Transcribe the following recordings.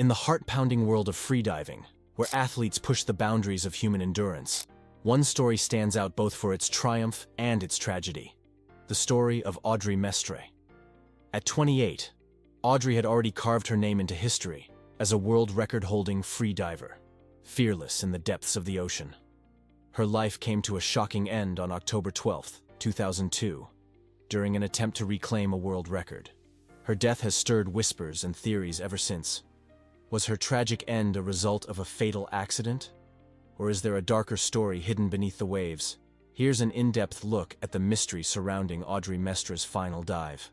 In the heart-pounding world of freediving, where athletes push the boundaries of human endurance, one story stands out both for its triumph and its tragedy. The story of Audrey Mestre. At 28, Audrey had already carved her name into history as a world record-holding freediver, fearless in the depths of the ocean. Her life came to a shocking end on October 12, 2002, during an attempt to reclaim a world record. Her death has stirred whispers and theories ever since. Was her tragic end a result of a fatal accident? Or is there a darker story hidden beneath the waves? Here's an in-depth look at the mystery surrounding Audrey Mestre's final dive.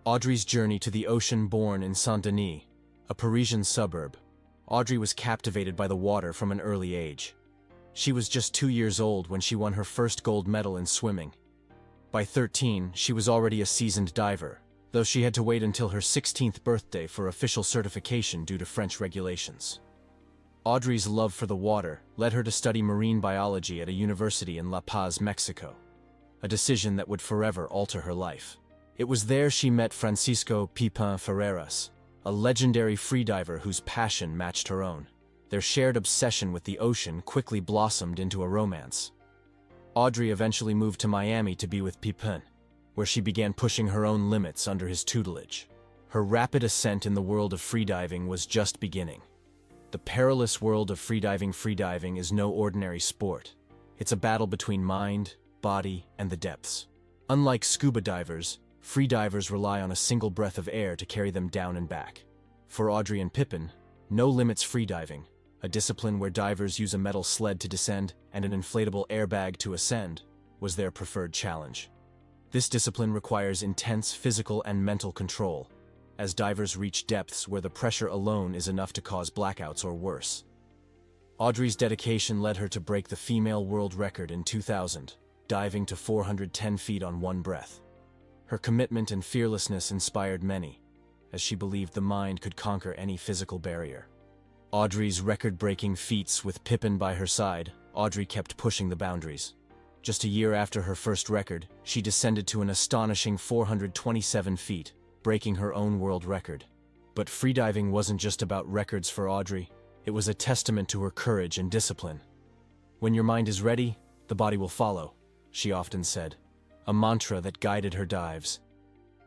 Audrey's journey to the ocean. Born in Saint-Denis, a Parisian suburb, Audrey was captivated by the water from an early age. She was just 2 years old when she won her first gold medal in swimming. By 13, she was already a seasoned diver, though she had to wait until her 16th birthday for official certification due to French regulations. Audrey's love for the water led her to study marine biology at a university in La Paz, Mexico, a decision that would forever alter her life. It was there she met Francisco Pipin Ferreras, a legendary freediver whose passion matched her own. Their shared obsession with the ocean quickly blossomed into a romance. Audrey eventually moved to Miami to be with Pipin, where she began pushing her own limits under his tutelage. Her rapid ascent in the world of freediving was just beginning. The perilous world of freediving is no ordinary sport. It's a battle between mind, body, and the depths. Unlike scuba divers, freedivers rely on a single breath of air to carry them down and back. For Audrey and Pipin, no limits freediving, a discipline where divers use a metal sled to descend and an inflatable airbag to ascend, was their preferred challenge. This discipline requires intense physical and mental control, as divers reach depths where the pressure alone is enough to cause blackouts or worse. Audrey's dedication led her to break the female world record in 2000, diving to 410 feet on one breath. Her commitment and fearlessness inspired many, as she believed the mind could conquer any physical barrier. Audrey's record-breaking feats with Pipin by her side, Audrey kept pushing the boundaries. Just a year after her first record, she descended to an astonishing 427 feet, breaking her own world record. But freediving wasn't just about records for Audrey, it was a testament to her courage and discipline. "When your mind is ready, the body will follow," she often said, a mantra that guided her dives.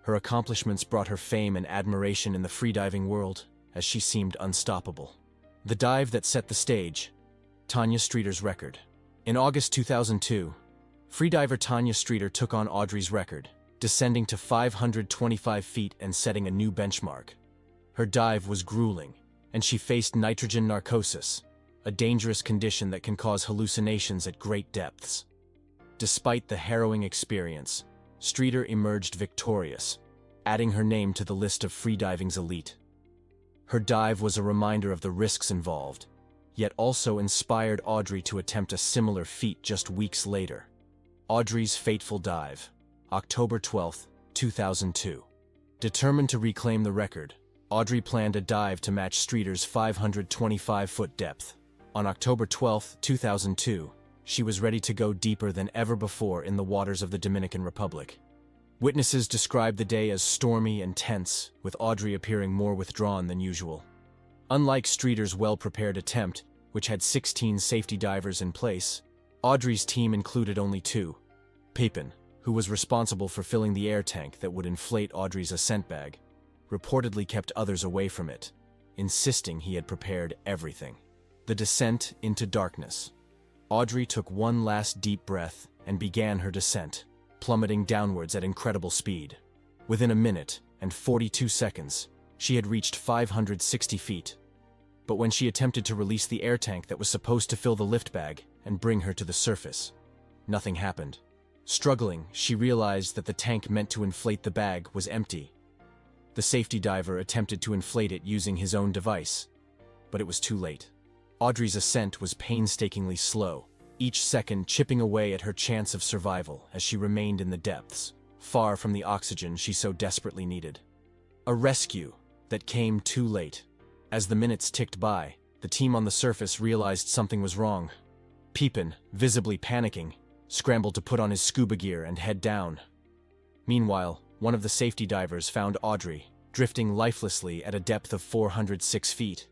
Her accomplishments brought her fame and admiration in the freediving world, as she seemed unstoppable. The dive that set the stage, Tanya Streeter's record. In August 2002, freediver Tanya Streeter took on Audrey's record, descending to 525 feet and setting a new benchmark. Her dive was grueling, and she faced nitrogen narcosis, a dangerous condition that can cause hallucinations at great depths. Despite the harrowing experience, Streeter emerged victorious, adding her name to the list of freediving's elite. Her dive was a reminder of the risks involved, yet also inspired Audrey to attempt a similar feat just weeks later. Audrey's fateful dive, October 12, 2002. Determined to reclaim the record, Audrey planned a dive to match Streeter's 525-foot depth. On October 12, 2002, she was ready to go deeper than ever before in the waters of the Dominican Republic. Witnesses described the day as stormy and tense, with Audrey appearing more withdrawn than usual. Unlike Streeter's well-prepared attempt, which had 16 safety divers in place, Audrey's team included only 2. Pipin, who was responsible for filling the air tank that would inflate Audrey's ascent bag, reportedly kept others away from it, insisting he had prepared everything. The descent into darkness. Audrey took one last deep breath and began her descent, plummeting downwards at incredible speed. Within a minute and 42 seconds, she had reached 560 feet. But when she attempted to release the air tank that was supposed to fill the lift bag and bring her to the surface, nothing happened. Struggling, she realized that the tank meant to inflate the bag was empty. The safety diver attempted to inflate it using his own device, but it was too late. Audrey's ascent was painstakingly slow, each second chipping away at her chance of survival as she remained in the depths, far from the oxygen she so desperately needed. A rescue that came too late. As the minutes ticked by, the team on the surface realized something was wrong. Pipin, visibly panicking, scrambled to put on his scuba gear and head down. Meanwhile, one of the safety divers found Audrey, drifting lifelessly at a depth of 406 feet.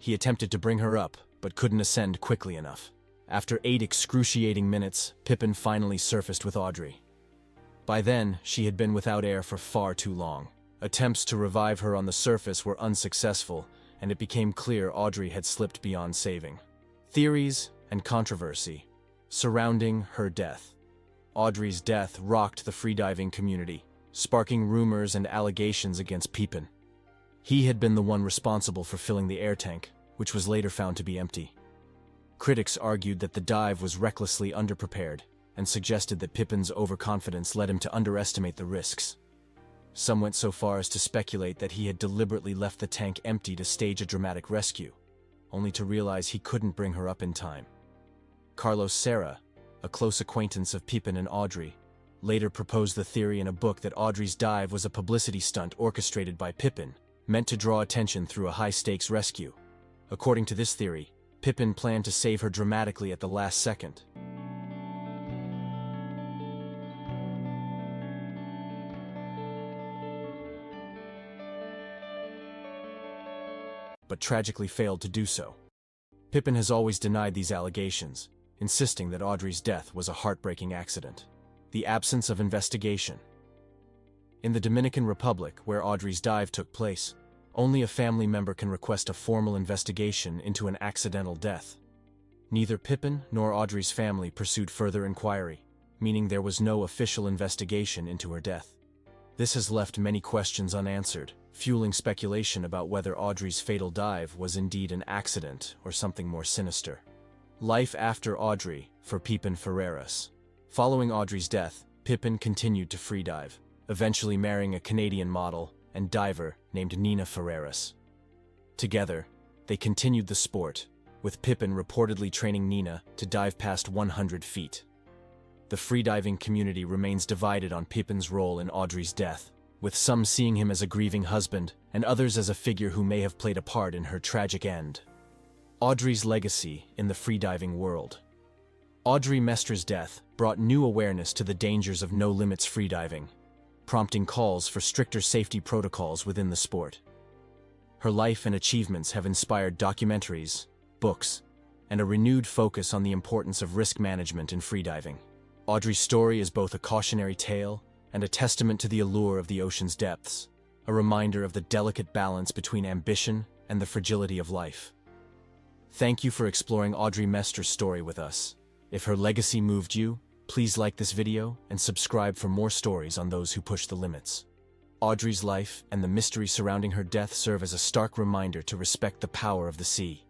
He attempted to bring her up, but couldn't ascend quickly enough. After 8 excruciating minutes, Pippin finally surfaced with Audrey. By then, she had been without air for far too long. Attempts to revive her on the surface were unsuccessful, and it became clear Audrey had slipped beyond saving. Theories and controversy surrounding her death. Audrey's death rocked the freediving community, sparking rumors and allegations against Pippin. He had been the one responsible for filling the air tank, which was later found to be empty. Critics argued that the dive was recklessly underprepared and suggested that Pippin's overconfidence led him to underestimate the risks. Some went so far as to speculate that he had deliberately left the tank empty to stage a dramatic rescue, only to realize he couldn't bring her up in time. Carlos Serra, a close acquaintance of Pippin and Audrey, later proposed the theory in a book that Audrey's dive was a publicity stunt orchestrated by Pippin, meant to draw attention through a high-stakes rescue. According to this theory, Pippin planned to save her dramatically at the last second. But tragically failed to do so. Pippin has always denied these allegations, insisting that Audrey's death was a heartbreaking accident. The absence of investigation. In the Dominican Republic, where Audrey's dive took place, only a family member can request a formal investigation into an accidental death. Neither Pippin nor Audrey's family pursued further inquiry, meaning there was no official investigation into her death. This has left many questions unanswered, fueling speculation about whether Audrey's fatal dive was indeed an accident or something more sinister. Life after Audrey for Pippin Ferreras. Following Audrey's death, Pippin continued to freedive, eventually marrying a Canadian model and diver named Nina Ferreras. Together, they continued the sport, with Pippin reportedly training Nina to dive past 100 feet. The freediving community remains divided on Pippin's role in Audrey's death, with some seeing him as a grieving husband and others as a figure who may have played a part in her tragic end. Audrey's legacy in the freediving world. Audrey Mestre's death brought new awareness to the dangers of no-limits freediving, prompting calls for stricter safety protocols within the sport. Her life and achievements have inspired documentaries, books, and a renewed focus on the importance of risk management in freediving. Audrey's story is both a cautionary tale and a testament to the allure of the ocean's depths, a reminder of the delicate balance between ambition and the fragility of life. Thank you for exploring Audrey Mestre's story with us. If her legacy moved you, please like this video and subscribe for more stories on those who push the limits. Audrey's life and the mystery surrounding her death serve as a stark reminder to respect the power of the sea.